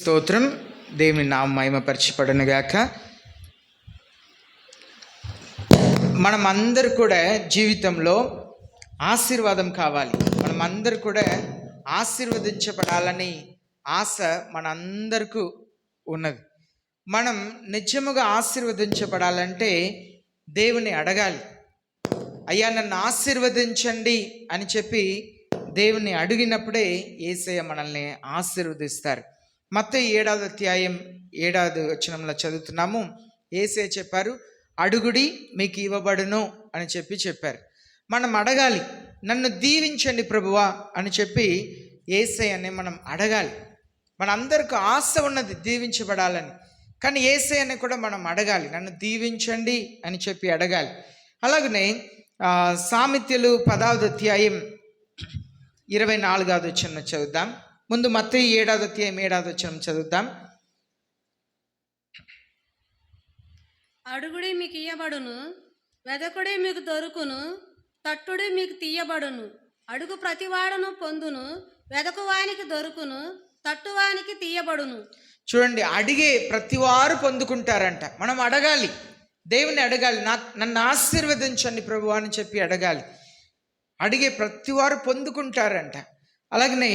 స్తోత్రం. దేవుని నామం మహిమపరచబడునుగాక. మనమందరూ కూడా జీవితంలో ఆశీర్వాదం కావాలి. మనమందరూ కూడా ఆశీర్వదించబడాలని ఆశ మనందరికీ ఉన్నది. మనం నిజముగా ఆశీర్వదించబడాలంటే దేవుని అడగాలి. అయ్యా నన్ను ఆశీర్వదించండి అని చెప్పి దేవుని అడిగినప్పుడే యేసయ్య మనల్ని ఆశీర్వదిస్తారు. మత్తయి 7వ అధ్యాయం 7వ వచనంలో చదువుతున్నాము. యేసయ్య చెప్పారు, అడుగుడి మీకు ఇవ్వబడును అని చెప్పారు. మనం అడగాలి. నన్ను దీవించండి ప్రభువా అని చెప్పి యేసయ్యని మనం అడగాలి. మనందరికీ ఆశ ఉన్నది దీవించబడాలని, కానీ యేసయ్యని కూడా మనం అడగాలి. నన్ను దీవించండి అని చెప్పి అడగాలి. అలాగనే సామెతలు 10వ అధ్యాయం 24వ వచనం చదువుదాం. ముందు మత్తయి 7వ అధ్యాయం 7వ వచనం చదువుదాం. అడుగుడి మీకు ఇయ్యబడును, వెదకుడి మీకు దొరుకును, తట్టుడి మీకు తీయబడును. అడుగు ప్రతివాడును పొందును, వెదకువానికి దొరుకును, తట్టువానికి తీయబడును. చూడండి, అడిగే ప్రతివారు పొందుకుంటారంట. మనం అడగాలి, దేవుని అడగాలి. నన్ను ఆశీర్వదించండి ప్రభు అని చెప్పి అడగాలి. అడిగే ప్రతివారు పొందుకుంటారంట. అలాగనే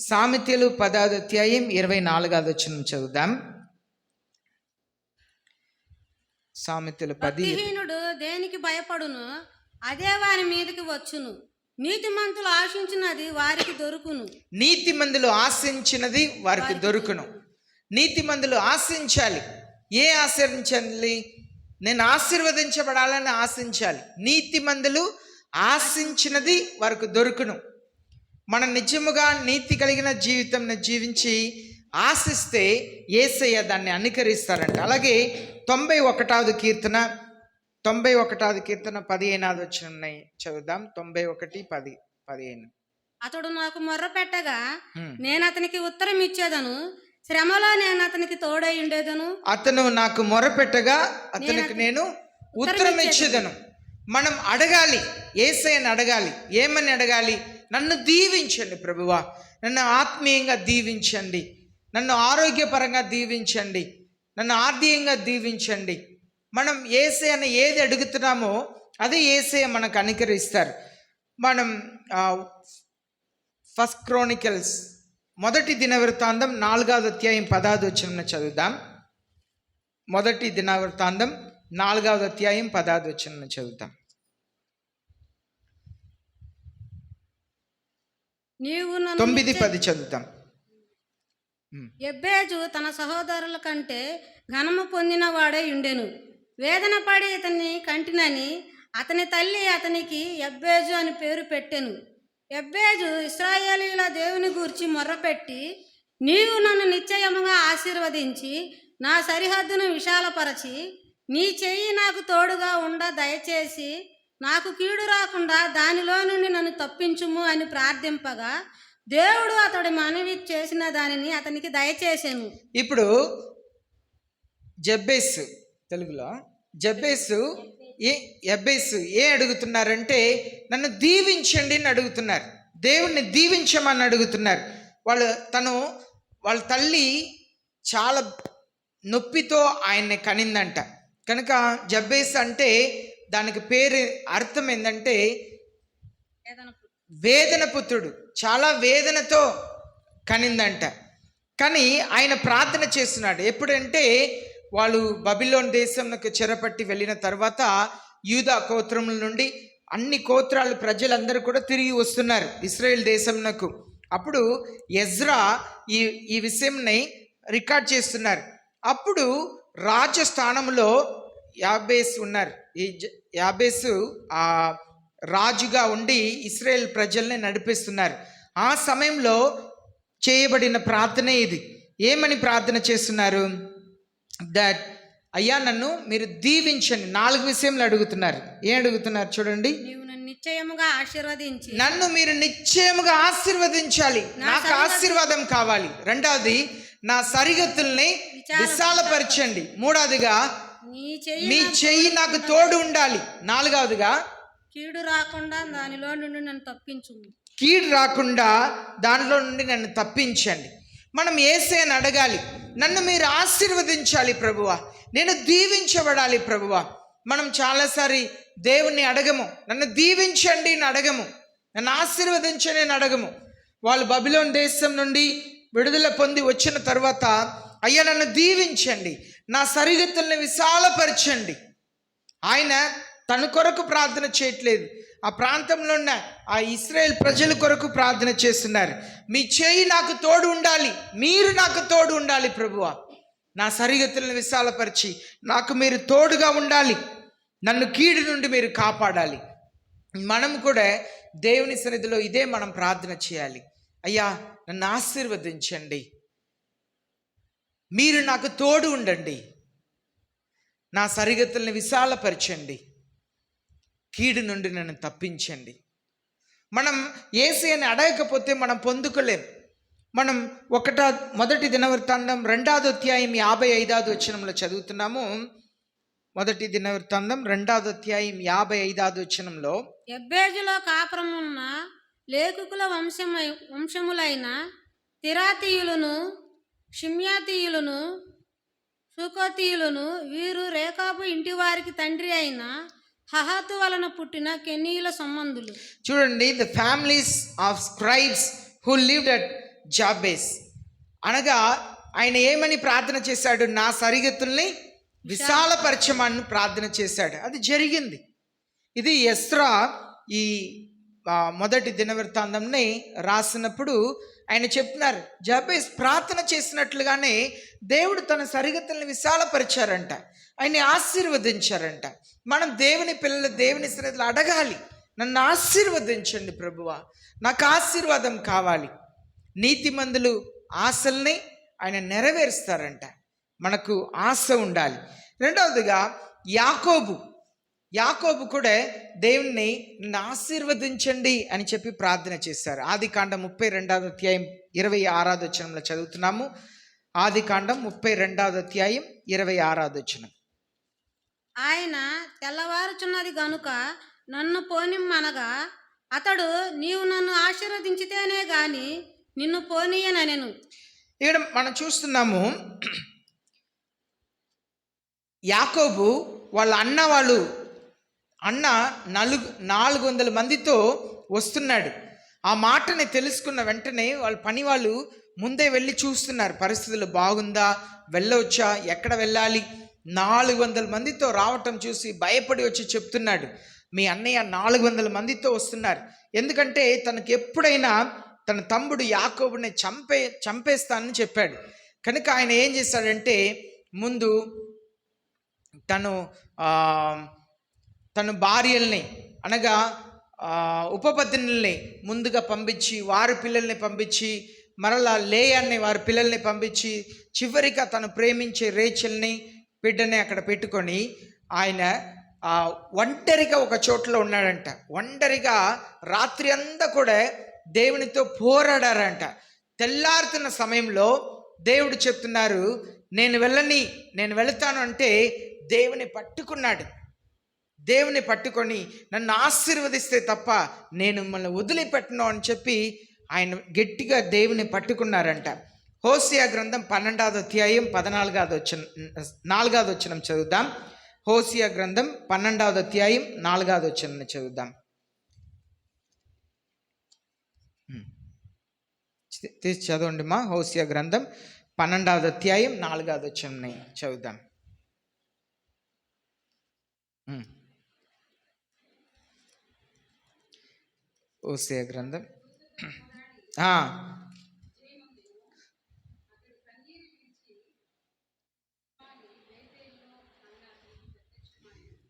సామెతలు 10వ అధ్యాయం 24వ వచనం చదువుదాం. సామెతలు 10. భక్తిహీనుడు దేనికి భయపడును, అదే వారి మీదకి వచ్చును. నీతిమంతులు ఆశించినది వారికి దొరుకును. నీతిమంతులు ఆశించినది వారికి దొరుకును. నీతిమంతులు ఆశించాలి. ఏ ఆశించాలి? నేను ఆశీర్వదించబడాలని ఆశించాలి. నీతిమంతులు ఆశించినది వారికి దొరుకును. మనం నిజముగా నీతి కలిగిన జీవితం జీవించి ఆశిస్తే యేసయ్య దాన్ని అనుకరిస్తారంట. అలాగే 91వ కీర్తన 15వ వచనం చదువుదాం. 91:10-15. అతడు నాకు మొర్ర పెట్టగా నేను అతనికి ఉత్తరం ఇచ్చేదను, శ్రమలో నేను అతనికి తోడై ఉండేదను. అతను నాకు మొర్ర పెట్టగా అతనికి నేను ఉత్తరం ఇచ్చేదను. మనం అడగాలి, యేసయ్యని అడగాలి. ఏమని అడగాలి? నన్ను దీవించండి ప్రభువా, నన్ను ఆత్మీయంగా దీవించండి, నన్ను ఆరోగ్యపరంగా దీవించండి, నన్ను ఆర్థికంగా దీవించండి. మనం యేసయ్యని ఏది అడుగుతున్నామో అదే యేసయ్య మనకు అనుకరిస్తారు. మనం 1 Chronicles 1 దినవృత్తాంతం 4వ అధ్యాయం 10వ వచనం చదువుదాం. 1 దినవృత్తాంతం 4వ అధ్యాయం 10వ వచనం చదువుతాం. నీవు 9-10 చదువుతాం. యెబ్బేజు తన సహోదరుల కంటే ఘనము పొందిన వాడై ఉండెను. వేదన పడి ఇతన్ని కంటినని అతని తల్లి అతనికి యెబ్బేజు అని పేరు పెట్టెను. యెబ్బేజు ఇశ్రాయేలీయుల దేవుని గూర్చి మొర్రపెట్టి, నీవు నన్ను నిశ్చయముగా ఆశీర్వదించి నా సరిహద్దును విశాలపరచి నీ చెయ్యి నాకు తోడుగా ఉండ దయచేసి నాకు కీడు రాకుండా దానిలో నుండి నన్ను తప్పించుము అని ప్రార్థింపగా దేవుడు అతడి మనవి చేసిన దానిని అతనికి దయచేసాను. ఇప్పుడు జబ్బేసు, తెలుగులో జబ్బేసు ఏ అడుగుతున్నారంటే నన్ను దీవించండి అని అడుగుతున్నారు. దేవుణ్ణి దీవించమని అడుగుతున్నారు. వాళ్ళ తల్లి చాలా నొప్పితో ఆయన్ని కనిందంట. కనుక జబ్బేసు అంటే దానికి పేరు అర్థం ఏంటంటే వేదన పుత్రుడు. చాలా వేదనతో కనిందంట. కానీ ఆయన ప్రార్థన చేస్తున్నాడు. ఎప్పుడంటే వాళ్ళు బబిలోన్ దేశంలోకి చెరపట్టి వెళ్ళిన తర్వాత యూదా గోత్రముల నుండి అన్ని గోత్రాలు ప్రజలందరూ కూడా తిరిగి వస్తున్నారు ఇశ్రాయేల్ దేశంకు. అప్పుడు ఎజ్రా ఈ విషయంని రికార్డ్ చేస్తున్నారు. అప్పుడు రాజస్థానంలో యాబేసు ఉన్నారు. ఈ యాబేసు రాజుగా ఉండి ఇశ్రాయేల్ ప్రజల్ని నడిపిస్తున్నారు. ఆ సమయంలో చేయబడిన ప్రార్థన ఇది. ఏమని ప్రార్థన చేస్తున్నారు? దట్ అయ్యా నన్ను మీరు దీవించండి. 4 విషయంలో అడుగుతున్నారు. ఏం అడుగుతున్నారు చూడండి. నిశ్చయముగా ఆశీర్వదించి నన్ను మీరు నిశ్చయముగా ఆశీర్వదించాలి. నాకు ఆశీర్వాదం కావాలి. రెండవది నా సరిహద్దుల్ని విశాలపరచండి. మూడవదిగా మీ చెయ్యి నాకు తోడు ఉండాలి. 4వదిగా కీడు రాకుండా దానిలో నుండి నన్ను తప్పించు. కీడు రాకుండా దానిలో నుండి నన్ను తప్పించండి. మనం యేసయ్యని అడగాలి. నన్ను మీరు ఆశీర్వదించాలి ప్రభువా, నేను దీవించబడాలి ప్రభువా. మనం చాలాసారి దేవుణ్ణి అడగము, నన్ను దీవించండి అని అడగము, నన్ను ఆశీర్వదించండి అని అడగము. వాళ్ళు బబిలోన్ దేశం నుండి విడుదల పొంది వచ్చిన తర్వాత, అయ్యా నన్ను దీవించండి, నా సరిహద్దుల్ని విశాలపరచండి. ఆయన తన కొరకు ప్రార్థన చేయట్లేదు, ఆ ప్రాంతంలో ఉన్న ఆ ఇశ్రాయేల్ ప్రజల కొరకు ప్రార్థన చేస్తున్నారు. మీ చేయి నాకు తోడు ఉండాలి, మీరు నాకు తోడు ఉండాలి ప్రభువా, నా సరిహద్దులను విశాలపరిచి నాకు మీరు తోడుగా ఉండాలి, నన్ను కీడు నుండి మీరు కాపాడాలి. మనం కూడా దేవుని సన్నిధిలో ఇదే మనం ప్రార్థన చేయాలి. అయ్యా నన్ను ఆశీర్వదించండి, మీరు నాకు తోడు ఉండండి, నా సరిహద్దులను విశాలపరచండి, కీడు నుండి నన్ను తప్పించండి. మనం యేసయ్యని అడగకపోతే మనం పొందుకోలేం. మనం మొదటి దినవృత్తాంతం 2వ అధ్యాయం 55వ వచనంలో చదువుతున్నాము. మొదటి దినవృత్తాంతం 2వ అధ్యాయం 55వ వచనంలో, ఎబ్బేజులో కాపురమున్న లేఖకుల వంశములైన తిరాతీయులను, షిమ్యాతీయులను, సుకోతీయులను, వీరు రేకాబు ఇంటి వారికి తండ్రి అయిన హహాతు వలన పుట్టిన కెనీయుల సంబంధులు. చూడండి, the families of scribes who lived at Jabez. అనగా ఆయన ఏమని ప్రార్థన చేశాడు? నా సరిహద్దుల్ని విశాలపరచమని ప్రార్థన చేశాడు. అది జరిగింది. ఇది ఎస్రా ఈ మొదటి దినవృత్తాంతంని రాసినప్పుడు ఆయన చెప్తున్నారు, జాబేస్ ప్రార్థన చేసినట్లుగానే దేవుడు తన సరిహద్దుల్ని విశాలపరిచారంట, ఆయన్ని ఆశీర్వదించారంట. మనం దేవుని పిల్లలు దేవుని సన్నిధిలో అడగాలి, నన్ను ఆశీర్వదించండి ప్రభువా, నాకు ఆశీర్వాదం కావాలి. నీతిమంతులు ఆశల్ని ఆయన నెరవేరుస్తారంట. మనకు ఆశ ఉండాలి. రెండవదిగా యాకోబు కూడా దేవుణ్ణి నన్ను ఆశీర్వదించండి అని చెప్పి ప్రార్థన చేశారు. ఆదికాండం 32వ అధ్యాయం 26వ వచనంలో చదువుతున్నాము. ఆదికాండం 32వ అధ్యాయం 26వ వచనం. ఆయన తెల్లవారుచున్నది గనుక నన్ను పోనిమ్మనగా అతడు, నీవు నన్ను ఆశీర్వదించితేనే గాని నిన్ను పోనీయనెను. ఇక్కడ మనం చూస్తున్నాము, యాకోబు వాళ్ళ అన్న 400 మందితో వస్తున్నాడు. ఆ మాటని తెలుసుకున్న వెంటనే వాళ్ళ పని వాళ్ళు ముందే వెళ్ళి చూస్తున్నారు, పరిస్థితులు బాగుందా, వెళ్ళవచ్చా, ఎక్కడ వెళ్ళాలి. 400 మందితో రావటం చూసి భయపడి వచ్చి చెప్తున్నాడు, మీ అన్నయ్య 400 మందితో వస్తున్నారు. ఎందుకంటే తనకు ఎప్పుడైనా తన తమ్ముడు యాకోబుని చంపేస్తానని చెప్పాడు. కనుక ఆయన ఏం చేశాడంటే, ముందు తన భార్యల్ని అనగా ఉపపత్నుల్ని ముందుగా పంపించి, వారి పిల్లల్ని పంపించి, మరలా లేయాన్ని వారి పిల్లల్ని పంపించి, చివరిగా తను ప్రేమించే రేచల్ని బిడ్డని అక్కడ పెట్టుకొని ఆయన ఒంటరిగా ఒక చోట్లో ఉన్నాడంట. ఒంటరిగా రాత్రి అంతా కూడా దేవునితో పోరాడారంట. తెల్లారుతున్న సమయంలో దేవుడు చెప్తున్నారు, నేను వెళతాను అంటే దేవుని పట్టుకున్నాడు. దేవుని పట్టుకొని నన్ను ఆశీర్వదిస్తే తప్ప నేను మిమ్మల్ని వదిలిపెట్టను అని చెప్పి ఆయన గట్టిగా దేవుని పట్టుకున్నారంట. హోసియా గ్రంథం 12వ అధ్యాయం 4వ వచనం చదువుదాం. హోసియా గ్రంథం 12వ అధ్యాయం 4వ వచనం చదువుదాం. తీసి చదవండి మా. హోసియా గ్రంథం 12వ అధ్యాయం 4వ వచనం చదువుదాం. హోసియా గ్రంథం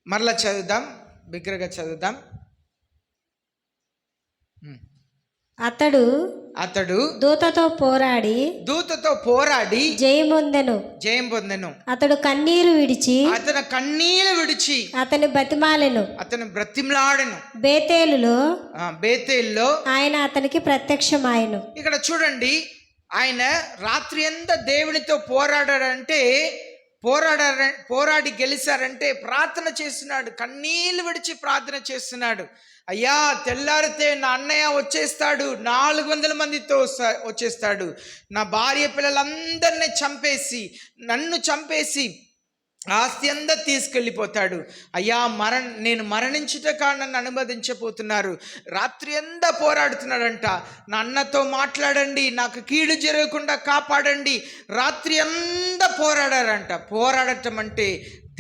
మరలా చదువుదాం, బిగ్గరగా చదువుదాం. అతడు దూతతో పోరాడి జయం పొందెను. అతను కన్నీరు విడిచి అతను బ్రతిమలాడెను. బేతేలులో ఆయన అతనికి ప్రత్యక్షమాయెను. ఇక్కడ చూడండి, ఆయన రాత్రి అంతా దేవునితో పోరాడాడంటే పోరాడి గెలిచారంటే ప్రార్థన చేస్తున్నాడు, కన్నీళ్లు విడిచి ప్రార్థన చేస్తున్నాడు. అయ్యా తెల్లారితే నా అన్నయ్య వచ్చేస్తాడు, 400 మందితో వచ్చేస్తాడు, నా భార్య పిల్లలందరినీ చంపేసి నన్ను చంపేసి ఆస్తి అంతా తీసుకెళ్ళిపోతాడు. అయ్యా నేను మరణించుట నన్ను అనుమతించబోతున్నారు. రాత్రి అంతా పోరాడుతున్నాడంట. నా అన్నతో మాట్లాడండి, నాకు కీడు జరగకుండా కాపాడండి. రాత్రి అంతా పోరాడారంట. పోరాడటం అంటే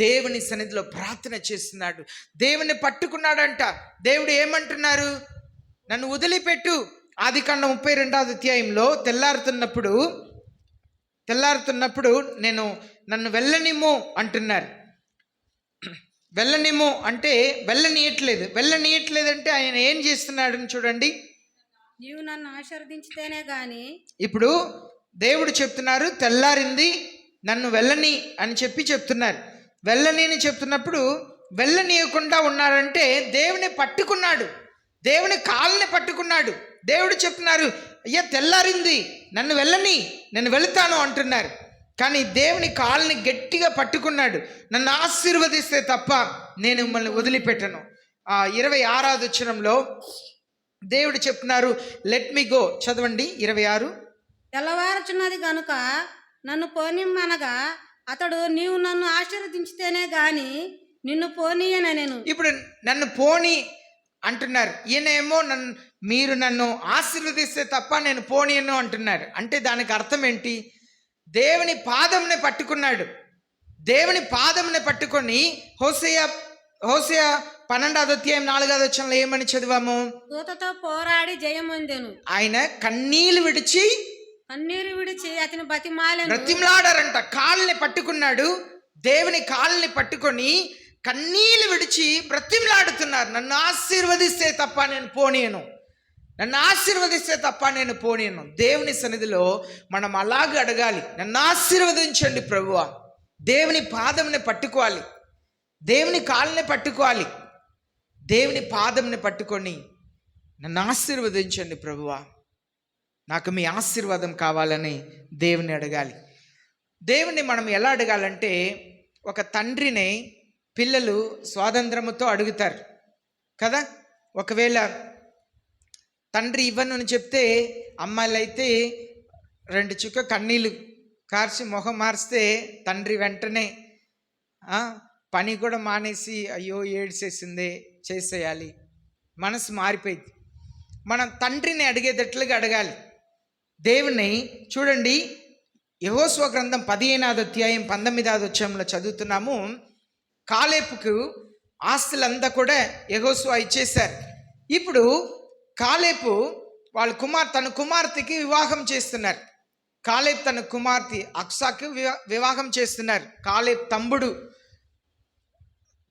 దేవుని సన్నిధిలో ప్రార్థన చేస్తున్నాడు, దేవుని పట్టుకున్నాడంట. దేవుడు ఏమంటున్నారు? నన్ను వదిలిపెట్టు. ఆదికాండం 32వ అధ్యాయంలో తెల్లారుతున్నప్పుడు నన్ను వెళ్ళనిమ్ము అంటున్నారు. వెళ్ళనిమ్ము అంటే వెళ్ళనీయట్లేదంటే ఆయన ఏం చేస్తున్నాడు చూడండి. నీవు నన్ను ఆశీర్వదించితేనే గాని. ఇప్పుడు దేవుడు చెప్తున్నారు తెల్లారింది, నన్ను వెళ్ళని అని చెప్తున్నారు. వెళ్ళని అని చెప్తున్నప్పుడు వెళ్ళనీయకుండా ఉన్నారంటే దేవుని పట్టుకున్నాడు, దేవుని కాళ్ళని పట్టుకున్నాడు. దేవుడు చెప్తున్నారు, అయ్యా తెల్లారింది, నన్ను వెళ్ళని, నేను వెళుతాను అంటున్నారు. కానీ దేవుని కాళ్ళని గట్టిగా పట్టుకున్నాడు. నన్ను ఆశీర్వదిస్తే తప్ప నేను మిమ్మల్ని వదిలిపెట్టను. 26వ వచనంలో దేవుడు చెప్తున్నారు, లెట్ మీ గో. చదవండి 26. తెల్లవారుచున్నది గనుక నన్ను పోనిమ్మనగా అతడు, నీవు నన్ను ఆశీర్వదించితేనే గాని నిన్ను పోనీయనెను. ఇప్పుడు నన్ను పోని అంటున్నారు. ఈయనేమో మీరు నన్ను ఆశీర్వదిస్తే తప్ప నేను పోనీయను అంటున్నారు. అంటే దానికి అర్థం ఏంటి? దేవుని పాదంని పట్టుకున్నాడు. దేవుని పాదంని పట్టుకొని హోసేయ 12వ అధ్యాయం 4వ వచనంలో ఏమని చదివాము? దూతతో పోరాడి జయమొందెను. ఆయన కన్నీళ్లు విడిచి అతని బ్రతిమలాడారంట. కాళ్ళని పట్టుకున్నాడు, దేవుని కాళ్ళని పట్టుకొని కన్నీళ్లు విడిచి బ్రతిమలాడుతున్నారు. నన్ను ఆశీర్వదిస్తే తప్ప నేను పోనీయను, నన్ను ఆశీర్వదిస్తే తప్ప నేను పోనీయను. దేవుని సన్నిధిలో మనం అలాగే అడగాలి, నన్ను ఆశీర్వదించండి ప్రభువా. దేవుని పాదంని పట్టుకోవాలి, దేవుని కాళ్ళని పట్టుకోవాలి, దేవుని పాదంని పట్టుకొని నన్ను ఆశీర్వదించండి ప్రభువా, నాకు మీ ఆశీర్వాదం కావాలని దేవుని అడగాలి. దేవుని మనం ఎలా అడగాలంటే, ఒక తండ్రిని పిల్లలు స్వాతంత్రముతో అడుగుతారు కదా. ఒకవేళ తండ్రి ఇవ్వను అని చెప్తే అమ్మాయిలు అయితే 2 చుక్క కన్నీళ్ళు కార్చి మొహం మారిస్తే తండ్రి వెంటనే పని కూడా మానేసి అయ్యో ఏడ్చేసిందే చేసేయాలి, మనసు మారిపోయింది. మనం తండ్రిని అడిగేటట్లుగా అడగాలి. దేవుని చూడండి, యెహోషువ గ్రంథం 15వ అధ్యాయం 19వ వచనంలో చదువుతున్నాము. కాలేపుకు ఆస్తులంతా కూడా యెహోషువ ఇచ్చేశారు. ఇప్పుడు కాలేపు తన కుమార్తెకి వివాహం చేస్తున్నారు. కాలేబ్ తన కుమార్తె అక్సాకి వివాహం చేస్తున్నారు. కాలేబ్ తమ్ముడు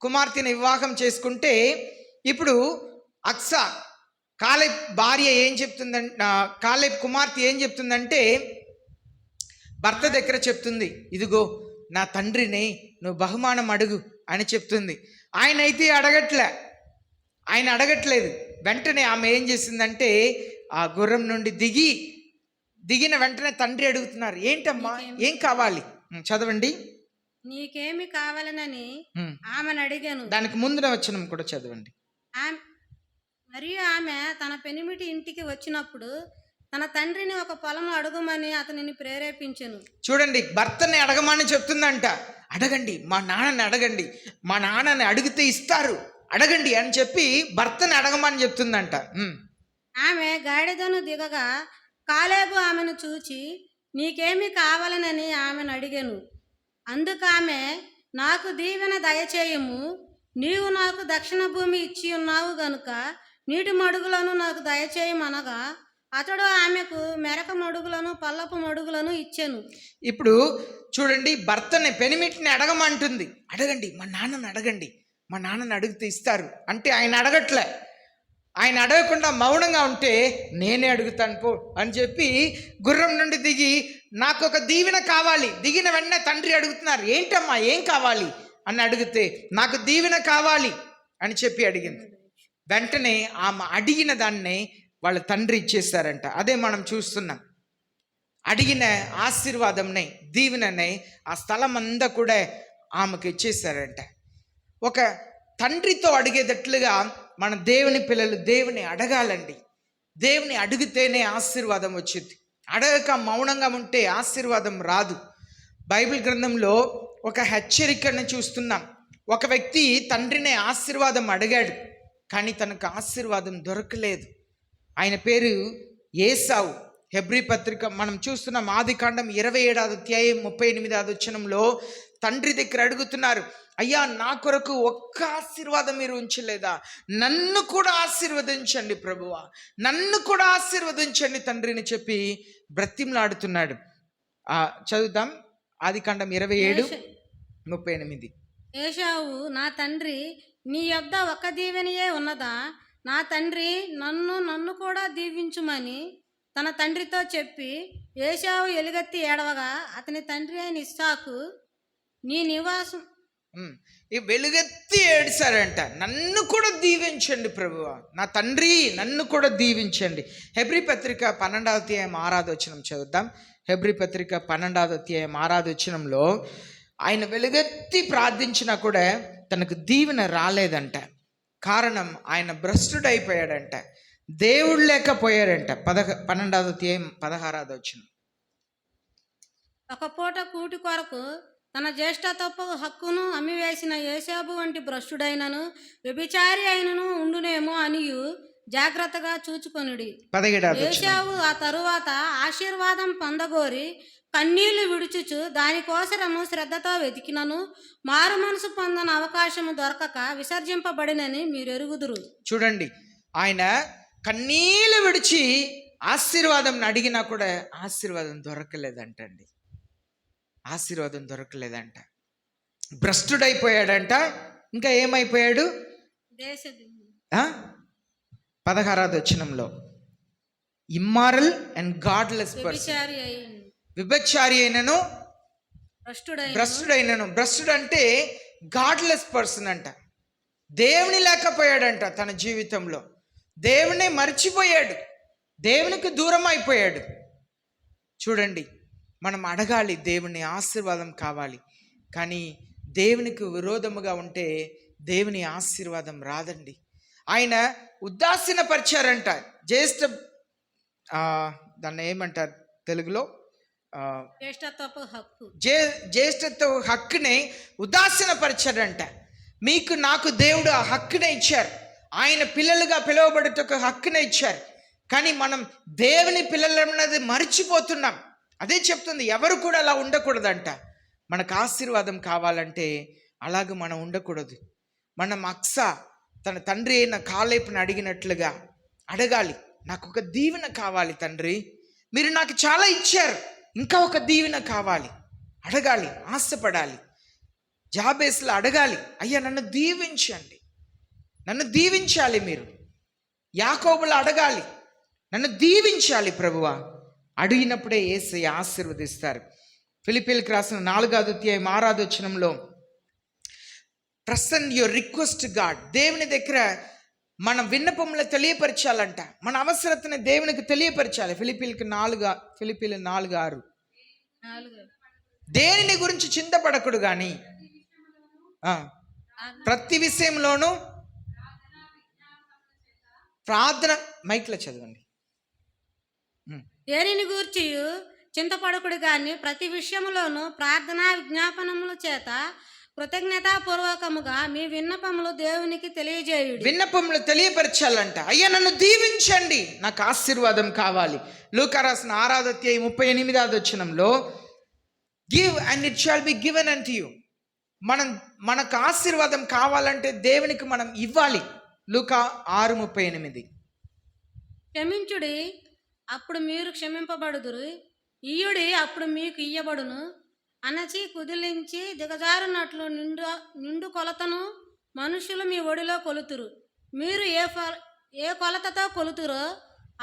కుమార్తెని వివాహం చేసుకుంటే ఇప్పుడు అక్సా కాలేబ్ భార్య ఏం చెప్తుందంటే, కాలేబ్ కుమార్తె ఏం చెప్తుందంటే భర్త దగ్గర చెప్తుంది, ఇదిగో నా తండ్రిని నువ్వు బహుమానం అడుగు అని చెప్తుంది. ఆయన అయితే అడగట్లేదు. వెంటనే ఆమె ఏం చేసిందంటే ఆ గుర్రం నుండి దిగిన వెంటనే తండ్రి అడుగుతున్నారు, ఏంటమ్మా ఏం కావాలి? చదవండి. నీకేమి కావాలనని ఆమెను అడిగాను. దానికి ముందున వచనం కూడా చదవండి. మరియు ఆమె తన పెనిమిటి ఇంటికి వచ్చినప్పుడు తన తండ్రిని ఒక పొలం అడుగుమని అతనిని ప్రేరేపించెను. చూడండి, భర్తని అడగమని చెప్తుందంట. అడగండి, మా నాన్నని అడగండి, మా నాన్నని అడిగితే ఇస్తారు, అడగండి అని చెప్పి భర్తని అడగమని చెప్తుందంట. ఆమె గాడిదను దిగగా కాలేబు ఆమెను చూచి నీకేమి కావాలనని ఆమెను అడిగాను. అందుకామె, నాకు దీవెన దయచేయము, నీవు నాకు దక్షిణ భూమి ఇచ్చి ఉన్నావు గనుక నీటి మడుగులను నాకు దయచేయమనగా అతడు ఆమెకు మెరక మడుగులను పల్లపు మడుగులను ఇచ్చాను. ఇప్పుడు చూడండి, భర్తని పెనిమిటిని అడగమంటుంది. అడగండి, మా నాన్నని అడగండి, మా నాన్నని అడిగితే ఇస్తారు అంటే ఆయన అడగట్లే. ఆయన అడగకుండా మౌనంగా ఉంటే నేనే అడుగుతాను పో అని చెప్పి గుర్రం నుండి దిగి నాకు ఒక దీవెన కావాలి. దిగిన వెంటనే తండ్రి అడుగుతున్నారు, ఏంటమ్మా ఏం కావాలి అని అడిగితే నాకు దీవెన కావాలి అని చెప్పి అడిగింది. వెంటనే ఆమె అడిగిన దాన్ని వాళ్ళ తండ్రి ఇచ్చేస్తారంట. అదే మనం చూస్తున్నాం. అడిగిన ఆశీర్వాదంని, దీవెనని ఆ స్థలం అంతా కూడా ఆమెకు ఇచ్చేశారంట. ఒక తండ్రితో అడిగేటట్లుగా మన దేవుని పిల్లలు దేవుని అడగాలండి. దేవుని అడిగితేనే ఆశీర్వాదం వచ్చింది. అడగక మౌనంగా ఉంటే ఆశీర్వాదం రాదు. బైబిల్ గ్రంథంలో ఒక హెచ్చరికను చూస్తున్నాం. ఒక వ్యక్తి తండ్రినే ఆశీర్వాదం అడిగాడు, కానీ తనకు ఆశీర్వాదం దొరకలేదు. ఆయన పేరు ఏసావు. హెబ్రీ పత్రిక మనం చూస్తున్నాం, ఆదికాండం 27వ అధ్యాయం 38వ వచనంలో తండ్రి దగ్గర అడుగుతున్నారు, అయ్యా నా కొరకు ఒక్క ఆశీర్వాదం మీరు ఉంచలేదా? నన్ను కూడా ఆశీర్వదించండి ప్రభువా, నన్ను కూడా ఆశీర్వదించండి తండ్రిని చెప్పి బ్రతిమలాడుతున్నాడు. చదువుతాం, ఆదికాండం 27:38. ఏశావు, నా తండ్రి నీ యొద్ద ఒక్క దీవెనయే ఉన్నదా? నా తండ్రి నన్ను కూడా దీవించుమని తన తండ్రితో చెప్పి ఏశావు ఎలుగెత్తి ఏడవగా అతని తండ్రి అయిన ఇస్సాకు నీ నివాసం ఈ వెలుగెత్తి ఏడ్చారంట, నన్ను కూడా దీవించండి ప్రభువా, నా తండ్రి నన్ను కూడా దీవించండి. హెబ్రీ పత్రిక 12వ అధ్యాయం 6వ వచనం చదువుతాం. హెబ్రీ పత్రిక 12వ అధ్యాయం 6వ వచనంలో ఆయన వెలుగెత్తి ప్రార్థించినా కూడా తనకు దీవెన రాలేదంట. కారణం ఆయన భ్రష్టుడైపోయాడంట, దేవుడు లేకపోయాడంట. 12వ అధ్యాయం 16వ వచనం. ఒక పూట కూటి కొరకు తన జ్యేష్ఠత్వపు హక్కును అమ్మివేసిన ఏశాబు వంటి భ్రష్టుడైనను వ్యభిచారి అయినను ఉండునేమో అనియు జాగ్రత్తగా చూచుకొనుడి. 17వ వచనం. ఏశావు ఆ తరువాత ఆశీర్వాదం పొందగోరి కన్నీళ్లు విడుచుచు దానికోసరము శ్రద్ధతో వెతికినను మారు మనసు పొందని అవకాశము దొరకక విసర్జింపబడినని మీరు ఎరుగుదురు. చూడండి, ఆయన కన్నీళ్లు విడిచి ఆశీర్వాదం అడిగినా కూడా ఆశీర్వాదం దొరకలేదంటండి. ఆశీర్వాదం దొరకలేదంట, భ్రష్టుడైపోయాడంట. ఇంకా ఏమైపోయాడు? 16వ వచనంలో ఇమ్మారల్ అండ్ గాడ్లెస్ పర్సన్, విభచారి అయినను భ్రష్టుడైనను. భ్రష్టుడు అంటే గాడ్లెస్ పర్సన్ అంట. దేవుని లేకపోయాడంట తన జీవితంలో, దేవుని మర్చిపోయాడు, దేవునికి దూరం అయిపోయాడు. చూడండి, మనం అడగాలి, దేవుని ఆశీర్వాదం కావాలి. కానీ దేవునికి విరోధముగా ఉంటే దేవుని ఆశీర్వాదం రాదండి. ఆయన ఉదాసీనపరిచారంట. దాన్ని ఏమంటారు తెలుగులో? జ్యేష్ఠత్వ హక్కుని ఉదాసీనపరిచాడంట. మీకు నాకు దేవుడు ఆ హక్కునే ఇచ్చారు, ఆయన పిల్లలుగా పిలువబడేట హక్కునే ఇచ్చారు. కానీ మనం దేవుని పిల్లలన్నది మర్చిపోతున్నాం. అదే చెప్తుంది, ఎవరు కూడా అలా ఉండకూడదంట. మనకు ఆశీర్వాదం కావాలంటే అలాగ మనం ఉండకూడదు. మనం తన తండ్రి అయిన కాలేపుని అడిగినట్లుగా అడగాలి, నాకు ఒక దీవెన కావాలి తండ్రి, మీరు నాకు చాలా ఇచ్చారు, ఇంకా ఒక దీవెన కావాలి. అడగాలి, ఆశపడాలి. జాబేస్లో అడగాలి, అయ్యా నన్ను దీవించండి, నన్ను దీవించాలి. మీరు యాకోబులో అడగాలి, నన్ను దీవించాలి ప్రభువా. అడిగినప్పుడే యేసయ్య ఆశీర్వదిస్తారు. ఫిలిప్పీలకు రాసిన 4వ అధ్యాయం 6వ వచనంలో ప్రసెంట్ యువర్ రిక్వెస్ట్ గాడ్, దేవుని దగ్గర మన విన్నపంలో తెలియపరచాలంట, మన అవసరతని దేవునికి తెలియపరచాలి. ఫిలిప్పీలకు 4:6 దేనిని గురించి చింతపడకుడు కానీ ప్రతి విషయంలోనూ ప్రార్థన, మైక్లో చదవండి. దేనిని గూర్చి చింతపడకుడు గాని ప్రతి విషయములోనూ ప్రార్థనా విజ్ఞాపనముల చేత కృతజ్ఞతాపూర్వకముగా మీ విన్నపములు దేవునికి తెలియజేయుడి. విన్నపములు తెలియపరచాలంట. అయ్యా నన్ను దీవించండి, నాకు ఆశీర్వాదం కావాలి. లూకా రాసిన 6వ అధ్యాయం 38వ వచనంలో give and it shall be given unto you. మనకు ఆశీర్వాదం కావాలంటే దేవునికి మనం ఇవ్వాలి. లూకా 6:38. క్షమించుడి, అప్పుడు మీరు క్షమింపబడుదురు, ఇయ్యుడి, అప్పుడు మీకు ఇయ్యబడును అనచి కుదిలించి దిగజారునట్లు నిండు కొలతను మనుషులు మీ ఒడిలో కొలుతురు. మీరు ఏ కొలతతో కొలుతురో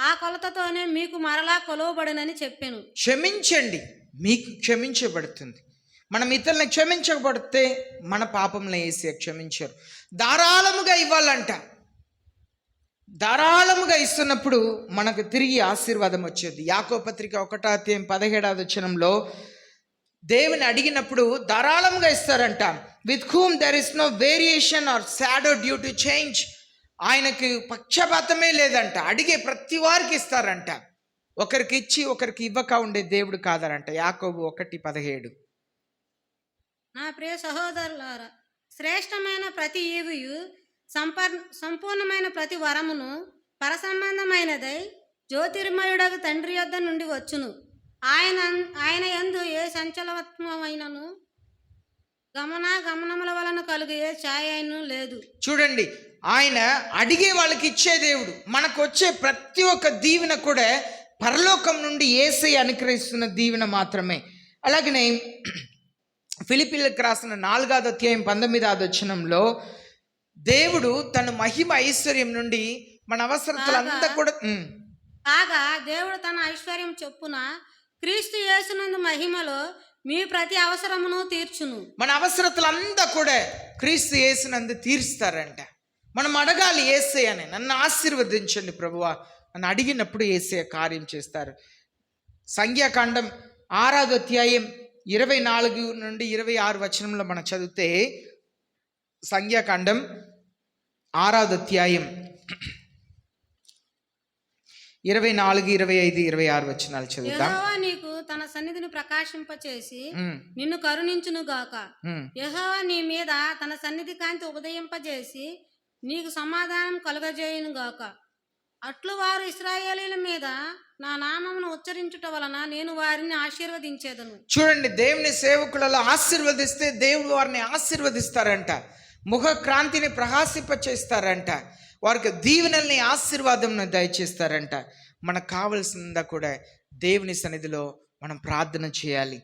ఆ కొలతతోనే మీకు మరలా కొలవబడునని చెప్పాను. క్షమించండి, మీకు క్షమించబడుతుంది. మనం ఇతరులను క్షమించబడితే మన పాపంలో యేసయ్య క్షమించారు. ధారాళముగా ఇవ్వాలంట, ధారాళముగా ఇస్తున్నప్పుడు మనకు తిరిగి ఆశీర్వాదం వచ్చేది. యాకోబు పత్రిక 1:17 దేవుని అడిగినప్పుడు ధారాళంగా ఇస్తారంట. With whom there is no variation or shadow due to change. ఆయనకి పక్షపాతమే లేదంట. అడిగే ప్రతి వారికి ఇస్తారంట. ఒకరికి ఇచ్చి ఒకరికి ఇవ్వక ఉండే దేవుడు కాదరంట. యాకోబు 1:17. నా ప్రియ సహోదరులారా, శ్రేష్టమైన ప్రతి ఈవియు సంపూర్ణమైన ప్రతి వరమును పరసంబంధమైనదై జ్యోతిర్మయుడకు తండ్రి యొద్ద నుండి వచ్చును. ఆయన యందు ఏ సంచలత్వమైనను గమనముల వలన కలుగు ఏ ఛాయను లేదు. చూడండి, ఆయన అడిగే వాళ్ళకి ఇచ్చే దేవుడు. మనకు వచ్చే ప్రతి ఒక్క దీవెన కూడా పరలోకం నుండి యేసయ్య అనుగ్రహిస్తున్న దీవెన మాత్రమే. అలాగనే ఫిలిప్పీలకు రాసిన 4:19 దేవుడు తన మహిమ ఐశ్వర్యం నుండి మన అవసరతలంతా కూడా కాగా దేవుడు తన ఐశ్వర్యం చొప్పున క్రీస్తు యేసునందు మహిమలో మీ ప్రతి అవసరమును తీర్చును. మన అవసరతలంతా కూడా క్రీస్తు యేసునందు తీరుస్తారంట. మనం అడగాలి యేసయ్యని, నన్ను ఆశీర్వదించండి ప్రభువా అని అడిగినప్పుడు యేసయ్య కార్యం చేస్తారు. సంఖ్యాకాండం 6:24-26 మనం చదివితే, సంఖ్యాకాండం 6:24-25-26 చదువుతాం. యెహోవా నీకు తన సన్నిధిని ప్రకాశింపచేసి నిన్ను కరుణించును గాక. యెహోవా నీ మీద తన సన్నిధి కాంతి ఉదయింపజేసి నీకు సమాధానం కలుగజేయును గాక. అట్లు వారు ఇశ్రాయేలీల మీద నా నామమును ఉచ్చరించుట వలన నేను వారిని ఆశీర్వదించేదను. చూడండి, దేవుని సేవకులలో ఆశీర్వదిస్తే దేవుడు వారిని ఆశీర్వదిస్తారంట. ముఖ క్రాంతిని ప్రకాశింపచేస్తారంట. వారికి దీవెనల్ని, ఆశీర్వాదం దయచేస్తారంట. మనకు కావలసిందా కూడా దేవుని సన్నిధిలో మనం ప్రార్థన చేయాలి.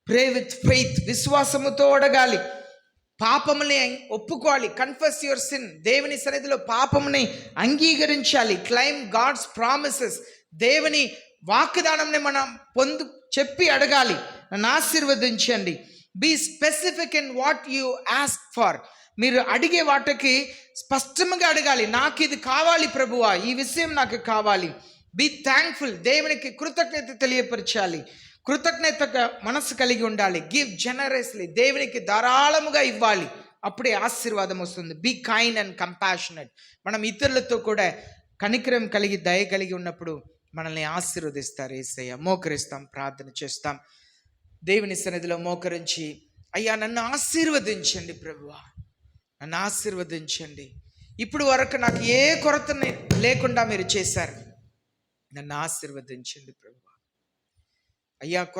ప్రే విత్ ఫెయిత్, విశ్వాసముతో అడగాలి. పాపముని ఒప్పుకోవాలి. Confess your sin. దేవుని సన్నిధిలో పాపముని అంగీకరించాలి. Claim God's promises. దేవుని వాగ్దానంని మనం చెప్పి అడగాలి, నన్ను ఆశీర్వదించండి. Be specific in what you ask for. మీరు అడిగే వాటికి స్పష్టంగా అడగాలి. నాకు ఇది కావాలి ప్రభువా, ఈ విషయం నాకు కావాలి. Be thankful. దేవునికి కృతజ్ఞత తెలియపరచాలి. కృతజ్ఞత మనసు కలిగి ఉండాలి. Give generously. దేవునికి ధారాళముగా ఇవ్వాలి. అప్పుడే ఆశీర్వాదం వస్తుంది. Be kind and compassionate. మనం ఇతరులతో కూడా కనికరం కలిగి, దయ కలిగి ఉన్నప్పుడు మనల్ని ఆశీర్వదిస్తారు యేసయ్య. మోకరిస్తాం, ప్రార్థన చేస్తాం. దేవుని సన్నిధిలో మోకరించి, అయ్యా నన్ను ఆశీర్వదించండి ప్రభువా, నన్ను ఆశీర్వదించండి. ఇప్పుడు వరకు నాకు ఏ కొరత లేకుండా మీరు చేశారు. నన్ను ఆశీర్వదించండి ప్రభువా. అయ్యా